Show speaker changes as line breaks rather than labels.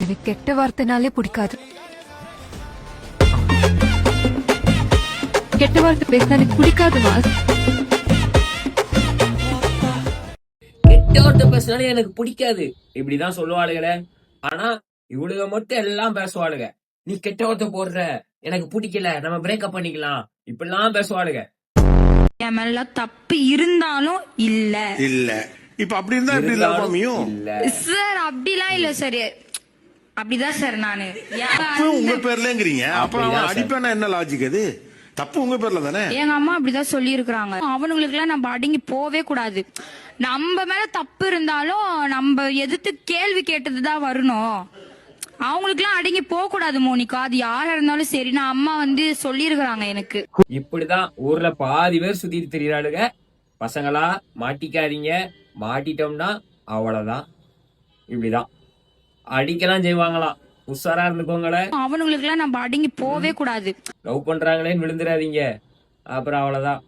எனக்கு கெட்ட வார்த்தைனாலே பிடிக்காது. கெட்ட வார்த்தை பேசினா எனக்கு பிடிக்காதுமா.
கெட்ட வார்த்தை பேசினாலே எனக்கு பிடிக்காது இப்படிதான் சொல்லுவாளுகளே. ஆனா இவளுக மட்டும் எல்லாம் பேசுவாளுங்க. நீ கெட்ட வார்த்தை போடுற, எனக்கு பிடிக்கல, நம்ம பிரேக்கப் பண்ணிக்கலாம், இப்படிலாம் பேசுவாளுங்க.
என் மேல தப்பு இருந்தாலும் இல்ல
இல்ல இப்ப அப்படி இருந்தா எப்படி இல்லாமையும்
இல்ல
சார். அப்படிலாம் இல்ல சார், அப்படிதான் சார் நானு.
தப்பு உங்க பேர்லங்கிறீங்க, அப்புறம் அவன் அடிப்பானா என்ன லாஜிக்? அது தப்பு உங்க பேர்ல தானே.
எங்க அம்மா அப்படிதான் சொல்லி இருக்கிறாங்க. அவனுங்களுக்கு எல்லாம் நம்ம அடங்கி போவே கூடாது. நம்ம மேல தப்பு இருந்தாலும் நம்ம எதிர்த்து கேள்வி கேட்டதுதான் வரணும். அவங்களுக்கு எல்லாம் அடங்கி போக கூடாது மோனிகா. அது யாரா இருந்தாலும் சரி. நான் அம்மா சொல்லிருக்கிறாங்க எனக்கு.
இப்படிதான் ஊர்ல பாதி பேர் சுத்திட்டு திரியாளுங்க. பசங்களா மாட்டிக்காதீங்க, மாட்டிட்டோம்னா அவ்வளவுதான். இப்படிதான் அடிக்கலாம் செய்வாங்களாம், உஷாரா இருந்துக்கோங்களே.
அவனுங்களுக்கு எல்லாம் நம்ம அடங்கி போவே கூடாது.
லவ் பண்றாங்களேன்னு விழுந்துடாதீங்க, அப்புறம் அவ்வளவுதான்.